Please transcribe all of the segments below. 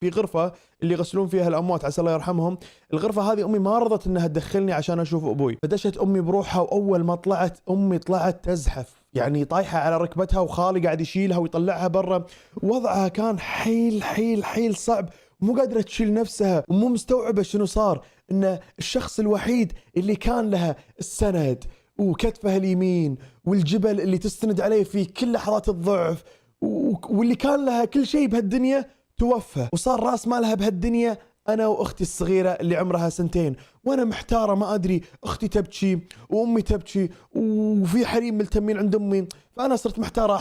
في غرفة اللي يغسلون فيها الأموات عسى الله يرحمهم. الغرفة هذه أمي ما رضت إنها تدخلني عشان أشوف أبوي، فدشت أمي بروحها، وأول ما طلعت أمي طلعت تزحف، يعني طايحة على ركبتها، وخالي قاعد يشيلها ويطلعها برا. وضعها كان حيل حيل حيل صعب، مو قادرة تشيل نفسها، ومو مستوعبة شنو صار. إن الشخص الوحيد اللي كان لها السند وكتفها اليمين والجبل اللي تستند عليه في كل لحظات الضعف، واللي كان لها كل شيء بهالدنيا توفى، وصار راس مالها بهالدنيا أنا وأختي الصغيرة اللي عمرها 2 سنين. وأنا محتارة ما أدري، أختي تبكي وأمي تبكي وفي حريم ملتمين عند أمي، فأنا صرت محتارة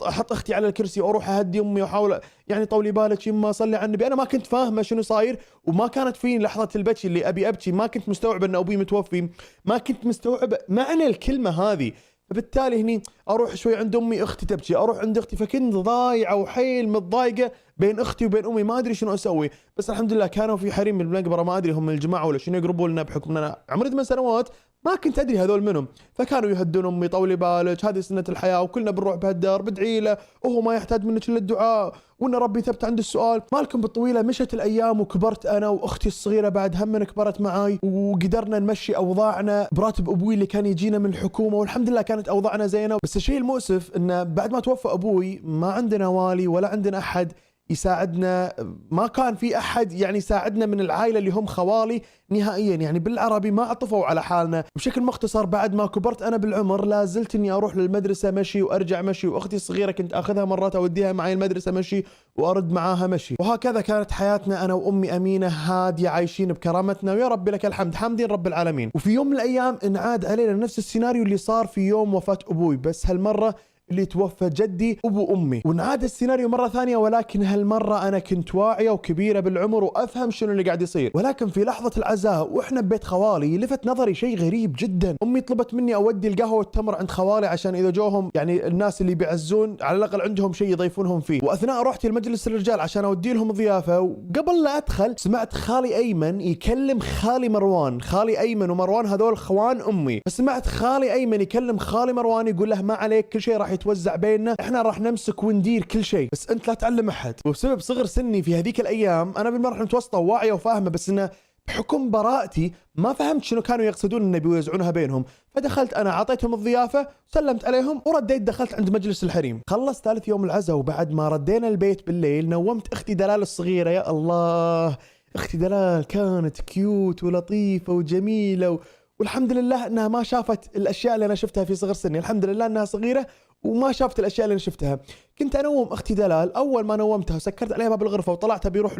أحط أختي على الكرسي وأروح أهدي أمي وأحاول يعني طولي بالك يما صلي على النبي. أنا ما كنت فاهمة شنو صاير، وما كانت فيني لحظة البكي اللي أبي أبكي، ما كنت مستوعب أن أبوي متوفي، ما كنت مستوعب معنى الكلمة هذه. فبالتالي هني اروح شوي عند امي، اختي تبكي، اروح عند اختي، فكنت ضايعه وحيل متضايقه بين اختي وبين امي، ما ادري شنو اسوي. بس الحمد لله كانوا في حريم من المقبره، ما ادري هم الجماعه ولا شنو يقربوا لنا بحكم ان انا عمري 8 سنوات، ما كنت ادري هذول منهم. فكانوا يهدون امي، طولي بالك هذه سنه الحياه وكلنا بنروح بهالدار، بدعي له وهو ما يحتاج منك الا الدعاء، وان ربي ثبت عند السؤال. مالكم بالطويله مشت الايام وكبرت انا واختي الصغيره، بعد هم كبرت معاي، وقدرنا نمشي اوضاعنا براتب ابوي اللي كان يجينا من الحكومه، والحمد لله كانت اوضاعنا زينه. بس الشيء المؤسف انه بعد ما توفى ابوي ما عندنا والي ولا عندنا احد يساعدنا، ما كان في احد يعني يساعدنا من العائله اللي هم خوالي نهائيا، يعني بالعربي ما عطفوا على حالنا. بشكل مختصر بعد ما كبرت انا بالعمر لا زلت اني اروح للمدرسه مشي وارجع مشي، واختي الصغيره كنت اخذها مرات اوديها معي المدرسه مشي وارد معاها مشي، وهكذا كانت حياتنا انا وامي امينه هاديه عايشين بكرامتنا، ويا رب لك الحمد حامدين رب العالمين. وفي يوم من الايام انعاد علينا نفس السيناريو اللي صار في يوم وفاه ابوي، بس هالمره اللي توفى جدي ابو امي، ونعاد السيناريو مره ثانيه، ولكن هالمره انا كنت واعيه وكبيره بالعمر وافهم شنو اللي قاعد يصير. ولكن في لحظه العزاء واحنا ببيت خوالي لفت نظري شيء غريب جدا. امي طلبت مني اودي القهوه والتمر عند خوالي عشان اذا جوهم يعني الناس اللي بيعزون على الاقل عندهم شيء يضيفونهم فيه. واثناء روحتي لمجلس الرجال عشان اودي لهم ضيافه، وقبل لا ادخل سمعت خالي ايمن يكلم خالي مروان. خالي ايمن ومروان هذول اخوان امي، فسمعت خالي ايمن يكلم خالي مروان يقول له ما عليك، كل شيء راح يتوزع بيننا، احنا راح نمسك وندير كل شيء، بس انت لا تعلم احد. وبسبب صغر سني في هذيك الايام انا بالمرحله متوسطه وواعيه وفاهمه، بس انه بحكم براءتي ما فهمت شنو كانوا يقصدون انه بيوزعونها بينهم. فدخلت انا اعطيتهم الضيافه، سلمت عليهم ورديت دخلت عند مجلس الحريم. خلص ثالث يوم العزاء، وبعد ما ردينا البيت بالليل نومت اختي دلال الصغيره. يا الله، اختي دلال كانت كيوت ولطيفه وجميله، والحمد لله انها ما شافت الاشياء اللي انا شفتها في صغر سني، الحمد لله انها صغيره وما شافت الاشياء اللي انا شفتها. كنت انوم اختي دلال، اول ما نومتها سكرت عليها باب الغرفه وطلعت بيروح